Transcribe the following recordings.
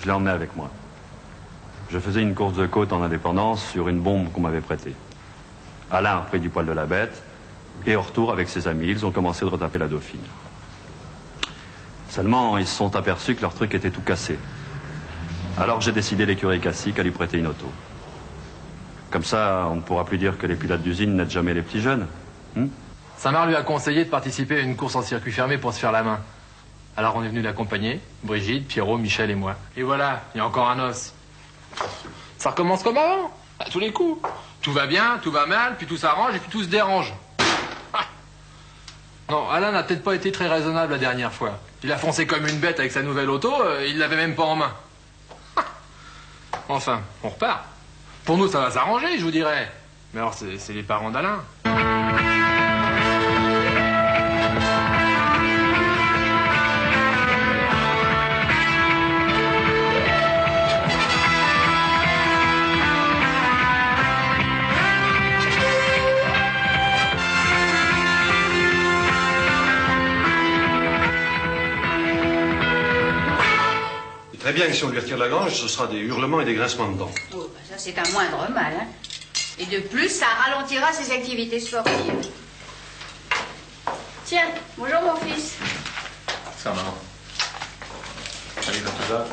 Je l'ai emmené avec moi. Je faisais une course de côte en indépendance sur une bombe qu'on m'avait prêtée. Alain a repris du poil de la bête, et au retour, avec ses amis, ils ont commencé de retaper la Dauphine. Seulement, ils se sont aperçus que leur truc était tout cassé. Alors j'ai décidé l'écurie classique à lui prêter une auto. Comme ça, on ne pourra plus dire que les pilotes d'usine n'aident jamais les petits jeunes. Samar lui a conseillé de participer à une course en circuit fermé pour se faire la main. Alors on est venu l'accompagner, Brigitte, Pierrot, Michel et moi. Et voilà, il y a encore un os. Ça recommence comme avant, à tous les coups. Tout va bien, tout va mal, puis tout s'arrange et puis tout se dérange. Ah. Non, Alain n'a peut-être pas été très raisonnable la dernière fois. Il a foncé comme une bête avec sa nouvelle auto, il l'avait même pas en main. Ah. Enfin, on repart. Pour nous, ça va s'arranger, je vous dirais. Mais alors, c'est les parents d'Alain. Très bien que si on lui retire la grange, ce sera des hurlements et des grincements de dents. Oh, bah ça, c'est un moindre mal, hein. Et de plus, ça ralentira ses activités sportives. Tiens, bonjour mon fils. Ça va, maman. Allez, dans tout ça.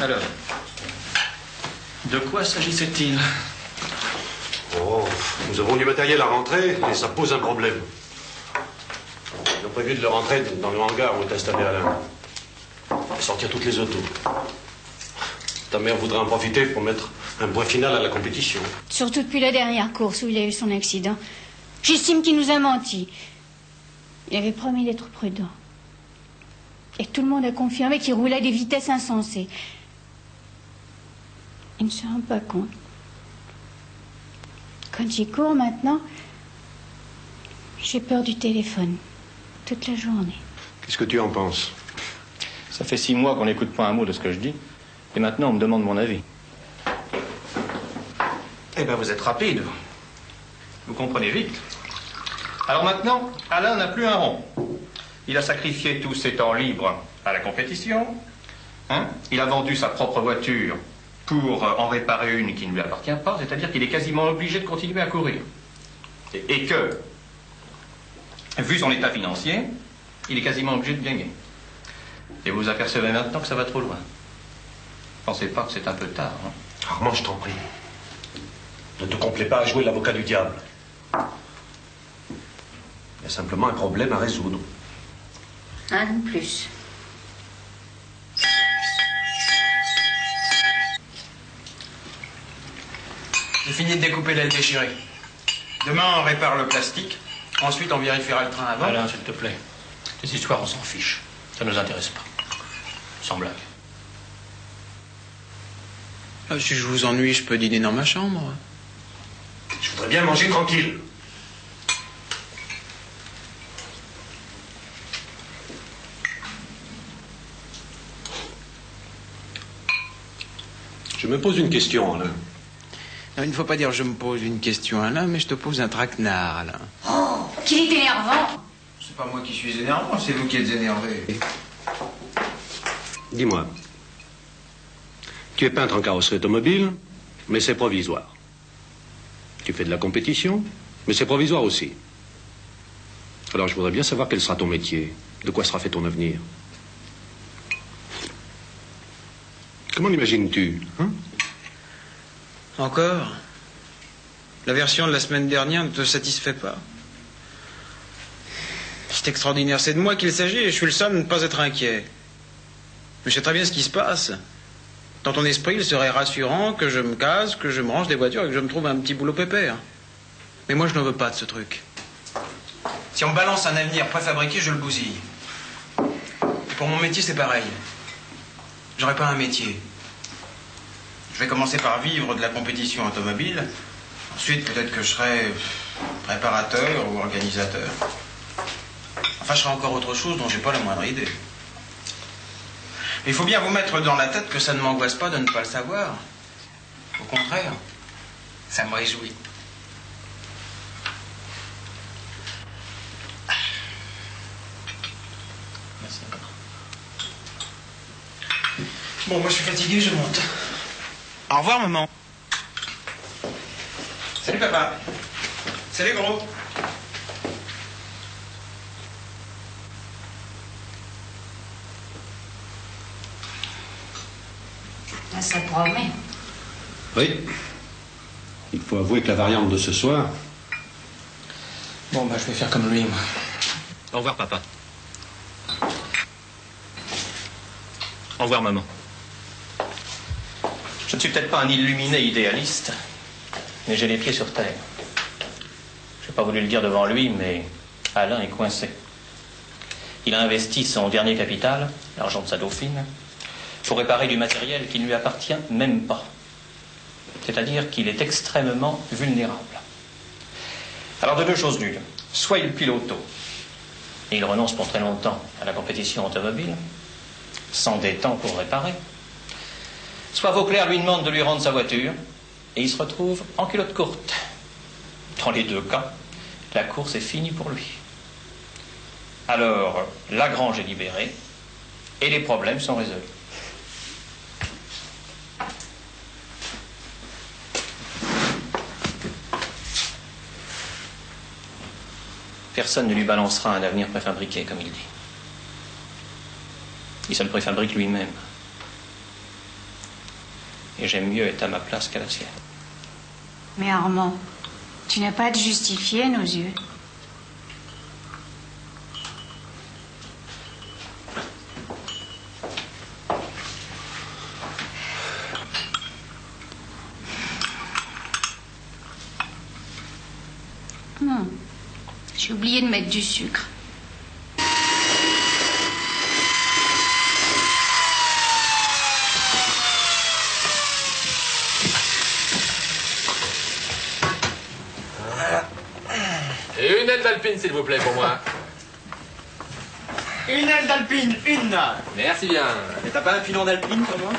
Alors, de quoi s'agissait-il? Oh, nous avons du matériel à rentrer et ça pose un problème. Ils ont prévu de le rentrer dans le hangar où est installé Alain. Et sortir toutes les autos. Ta mère voudrait en profiter pour mettre un point final à la compétition. Surtout depuis la dernière course où il a eu son accident. J'estime qu'il nous a menti. Il avait promis d'être prudent. Et tout le monde a confirmé qu'il roulait à des vitesses insensées. Il ne se rend pas compte. Quand j'y cours maintenant, j'ai peur du téléphone. Toute la journée. Qu'est-ce que tu en penses? Ça fait 6 mois qu'on n'écoute pas un mot de ce que je dis. Et maintenant, on me demande mon avis. Eh bien, vous êtes rapide. Vous comprenez vite. Alors maintenant, Alain n'a plus un rond. Il a sacrifié tous ses temps libres à la compétition. Il a vendu sa propre voiture pour en réparer une qui ne lui appartient pas. C'est-à-dire qu'il est quasiment obligé de continuer à courir. Et que, vu son état financier, il est quasiment obligé de gagner. Et vous apercevez maintenant que ça va trop loin. Pensez pas que c'est un peu tard, hein? Armand, je t'en prie. Ne te complais pas à jouer l'avocat du diable. Il y a simplement un problème à résoudre. Un de plus. J'ai fini de découper l'aile déchirée. Demain, on répare le plastique. Ensuite, on vérifiera le train avant. Alain, s'il te plaît. Les histoires, on s'en fiche. Ça ne nous intéresse pas. Sans blague. Si je vous ennuie, je peux dîner dans ma chambre. Je voudrais bien manger tranquille. Je me pose une question, Alain. Non, il ne faut pas dire je me pose une question, Alain, mais je te pose un traquenard, Alain. Oh, qu'il est énervant. C'est pas moi qui suis énervant, c'est vous qui êtes énervé. Dis-moi, tu es peintre en carrosserie automobile, mais c'est provisoire. Tu fais de la compétition, mais c'est provisoire aussi. Alors je voudrais bien savoir quel sera ton métier, de quoi sera fait ton avenir. Comment l'imagines-tu, hein? Encore? La version de la semaine dernière ne te satisfait pas? C'est extraordinaire, c'est de moi qu'il s'agit et je suis le seul à ne pas être inquiet. Mais je sais très bien ce qui se passe. Dans ton esprit, il serait rassurant que je me case, que je me range des voitures et que je me trouve un petit boulot pépère. Mais moi, je n'en veux pas de ce truc. Si on me balance un avenir préfabriqué, je le bousille. Et pour mon métier, c'est pareil. J'aurais pas un métier. Je vais commencer par vivre de la compétition automobile. Ensuite, peut-être que je serai préparateur ou organisateur. Enfin, je serai encore autre chose dont j'ai pas la moindre idée. Mais il faut bien vous mettre dans la tête que ça ne m'angoisse pas de ne pas le savoir. Au contraire, ça me réjouit. Merci. Bon, moi je suis fatigué, je monte. Au revoir, maman. Salut, papa. Salut, gros. Ah, ça promet. Oui. Il faut avouer que la variante de ce soir... Bon, bah je vais faire comme lui, moi. Au revoir, papa. Au revoir, maman. Je ne suis peut-être pas un illuminé idéaliste, mais j'ai les pieds sur terre. Je n'ai pas voulu le dire devant lui, mais Alain est coincé. Il a investi son dernier capital, l'argent de sa dauphine, pour réparer du matériel qui ne lui appartient même pas. C'est-à-dire qu'il est extrêmement vulnérable. Alors de deux choses l'une. Soit il pile auto, et il renonce pour très longtemps à la compétition automobile, s'endettant pour réparer. Soit Vauclair lui demande de lui rendre sa voiture, et il se retrouve en culotte courte. Dans les deux cas, la course est finie pour lui. Alors, Lagrange est libéré, et les problèmes sont résolus. Personne ne lui balancera un avenir préfabriqué, comme il dit. Il se le préfabrique lui-même. Et j'aime mieux être à ma place qu'à la sienne. Mais Armand, tu n'as pas à te justifier à nos yeux. J'ai oublié de mettre du sucre. Et une aile d'alpine, s'il vous plaît, pour moi. Une aile d'alpine, une! Merci bien. Et t'as pas un filon d'alpine pour moi?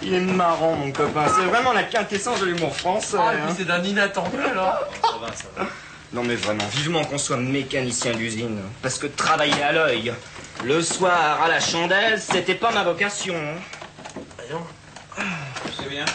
Il est marrant, mon copain. C'est vraiment la quintessence de l'humour français. Ah, et puis c'est d'un inattendu, alors. Ça va, ça va. Non, mais vraiment, vivement qu'on soit mécanicien d'usine. Parce que travailler à l'œil, le soir à la chandelle, c'était pas ma vocation. Voyons. C'est bien.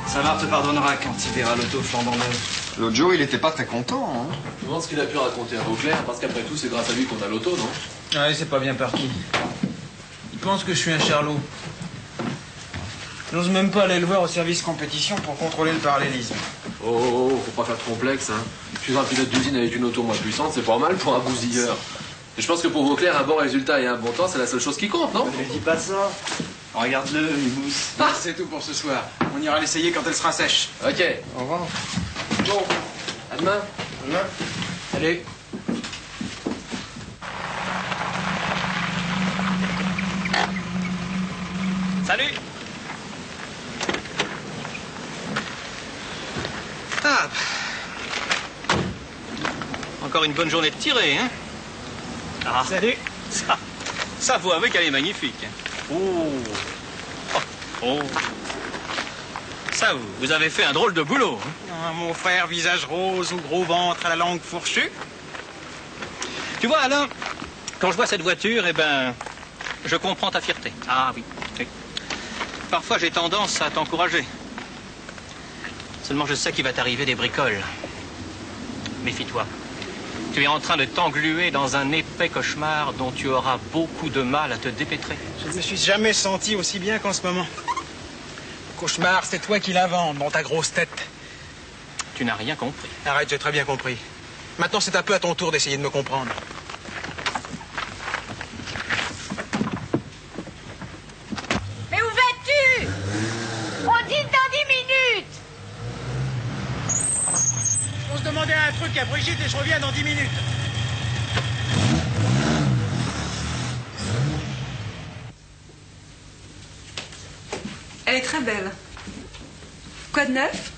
Savard te pardonnera quand il verra l'auto flambant neuve. L'autre jour, il était pas très content, hein. Je me demande ce qu'il a pu raconter à Vauclair, parce qu'après tout, c'est grâce à lui qu'on a l'auto, non? Ouais, c'est pas bien parti. Il pense que je suis un charlot. J'ose même pas aller le voir au service compétition pour contrôler le parallélisme. Oh, faut pas faire trop complexe, hein. Tu es un pilote d'usine avec une auto moins puissante, c'est pas mal pour un bousilleur. Et je pense que pour Vauclair, un bon résultat et un bon temps, c'est la seule chose qui compte, non? Ne dis pas ça. Regarde-le, Mousse. C'est tout pour ce soir. On ira l'essayer quand elle sera sèche. Ok. Au revoir. Bon, à demain. Demain. Allez. Salut. Ah. Encore une bonne journée de tirée, hein? Ah. Salut. Ça faut avouer qu'elle est magnifique. Oh. Oh. Ça, vous avez fait un drôle de boulot. Hein? Ah, mon frère, visage rose ou gros ventre à la langue fourchue. Tu vois, Alain, quand je vois cette voiture, eh ben, je comprends ta fierté. Ah oui, oui. Parfois, j'ai tendance à t'encourager. Seulement, je sais qu'il va t'arriver des bricoles. Méfie-toi. Tu es en train de t'engluer dans un épais cauchemar dont tu auras beaucoup de mal à te dépêtrer. Je ne me suis jamais senti aussi bien qu'en ce moment. Cauchemar, c'est toi qui l'inventes dans ta grosse tête. Tu n'as rien compris. Arrête, j'ai très bien compris. Maintenant, c'est un peu à ton tour d'essayer de me comprendre. Mais où vas-tu? On dîne dans 10 minutes. se demander un truc à Brigitte et je reviens dans 10 minutes. Elle est très belle. Quoi de neuf?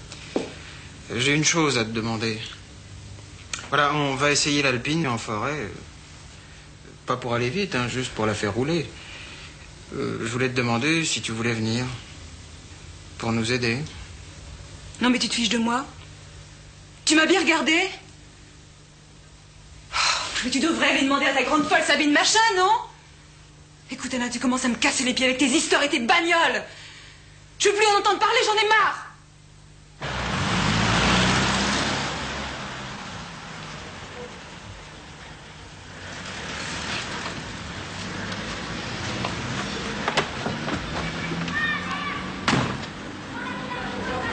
J'ai une chose à te demander. Voilà, on va essayer l'Alpine en forêt. Pas pour aller vite, hein, juste pour la faire rouler. Je voulais te demander si tu voulais venir. Pour nous aider. Non mais tu te fiches de moi? Tu m'as bien regardé? Mais tu devrais aller demander à ta grande folle Sabine Machin, non? Écoute Alain, tu commences à me casser les pieds avec tes histoires et tes bagnoles. Je veux plus en entendre parler, j'en ai marre.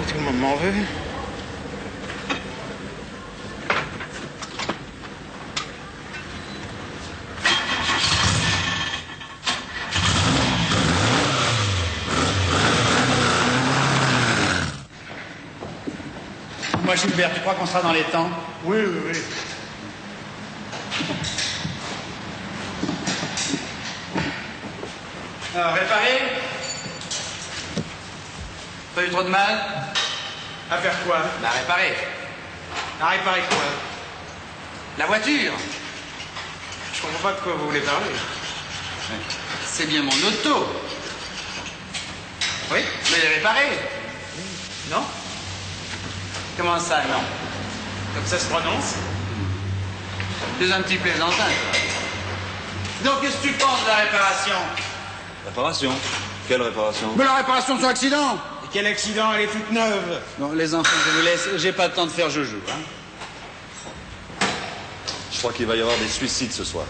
Tout le monde m'en veut. Moi, Gilbert, tu crois qu'on sera dans les temps? Oui, oui, oui. Alors, réparer? T'as eu trop de mal? À faire quoi? La réparer. À réparer quoi? La voiture. Je comprends pas de quoi vous voulez parler. C'est bien mon auto. Oui, mais réparer. Non? Comment ça, non? Comme ça se prononce? T'es un petit plaisantin, toi. Donc, qu'est-ce que tu penses de la réparation? Réparation? Quelle réparation? Mais la réparation de son accident! Et quel accident? Elle est toute neuve. Non, les enfants, je vous laisse. J'ai pas le temps de faire joujou, hein. Je crois qu'il va y avoir des suicides ce soir.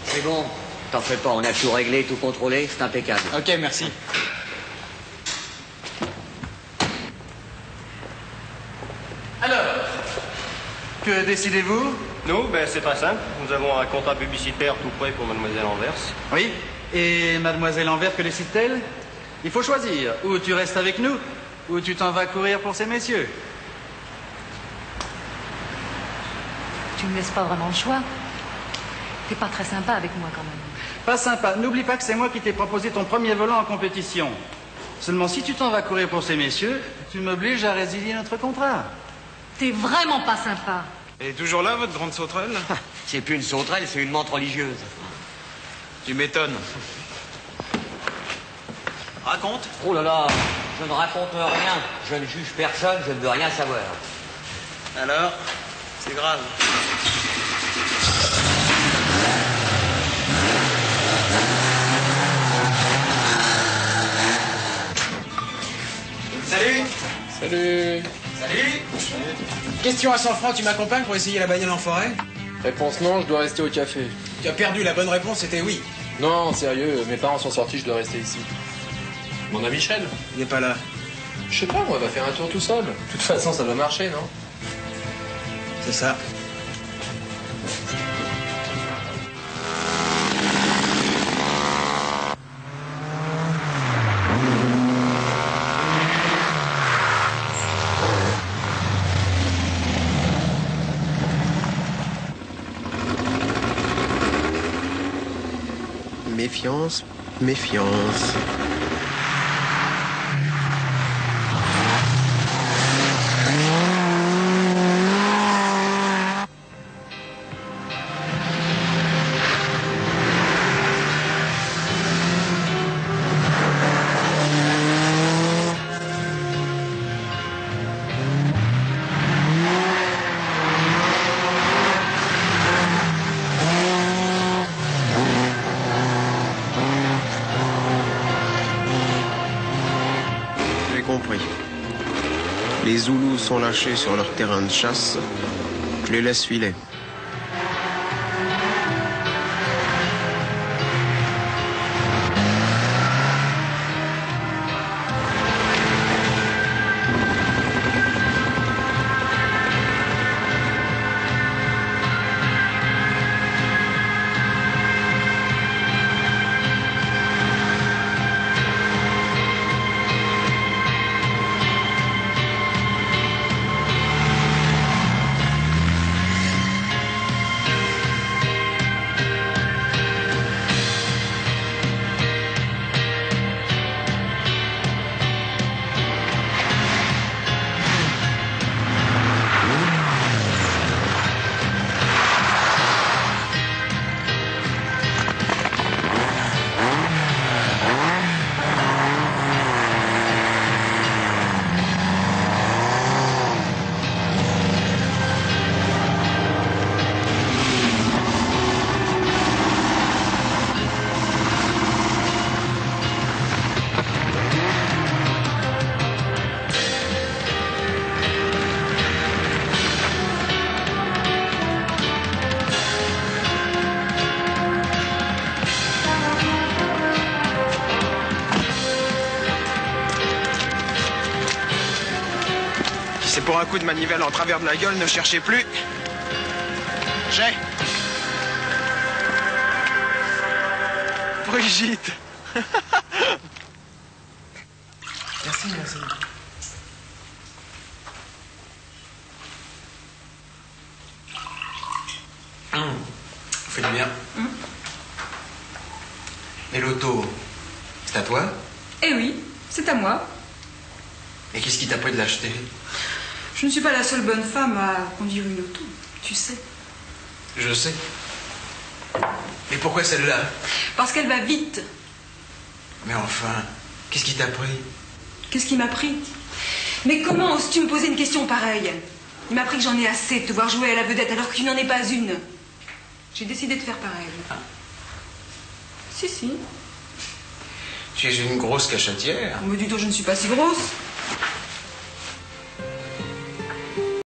C'est bon, t'en fais pas, on a tout réglé, tout contrôlé, c'est impeccable. Ok, merci. Alors, que décidez-vous? Nous, c'est très simple. Nous avons un contrat publicitaire tout prêt pour Mademoiselle Anvers. Oui. Et Mademoiselle Anvers, que décide-t-elle? Il faut choisir. Ou tu restes avec nous, ou tu t'en vas courir pour ces messieurs. Tu me laisses pas vraiment le choix. T'es pas très sympa avec moi quand même. Pas sympa. N'oublie pas que c'est moi qui t'ai proposé ton premier volant en compétition. Seulement, si tu t'en vas courir pour ces messieurs, tu m'obliges à résilier notre contrat. T'es vraiment pas sympa. Elle est toujours là, votre grande sauterelle? C'est plus une sauterelle, c'est une menthe religieuse. Tu m'étonnes. Raconte. Oh là là, je ne raconte rien. Je ne juge personne, je ne veux rien savoir. Alors, c'est grave. Salut. Salut. Salut. Question à 100 francs, tu m'accompagnes pour essayer la bagnole en forêt? Réponse non, je dois rester au café. Tu as perdu, la bonne réponse c'était oui. Non, sérieux, mes parents sont sortis, je dois rester ici. Mon ami Michel? Il est pas là. Je sais pas, moi, va faire un tour tout seul. De toute façon, ça doit marcher, non? C'est ça. Méfiance, méfiance. Les Zoulous sont lâchés sur leur terrain de chasse. Je les laisse filer. un coup de manivelle en travers de la gueule, ne cherchez plus. J'ai. Brigitte. Merci, merci. Vous faites du bien. Et l'auto, c'est à toi? Eh oui, c'est à moi. Et qu'est-ce qui t'a pris de l'acheter? Je ne suis pas la seule bonne femme à conduire une auto, tu sais. Je sais. Mais pourquoi celle-là? Parce qu'elle va vite. Mais enfin, qu'est-ce qui t'a pris? Qu'est-ce qui m'a pris? Mais comment oses-tu me poser une question pareille? Il m'a pris que j'en ai assez de te voir jouer à la vedette alors que tu n'en es pas une. J'ai décidé de faire pareil. Ah. Si. Tu es une grosse cachetière. Mais du tout, je ne suis pas si grosse.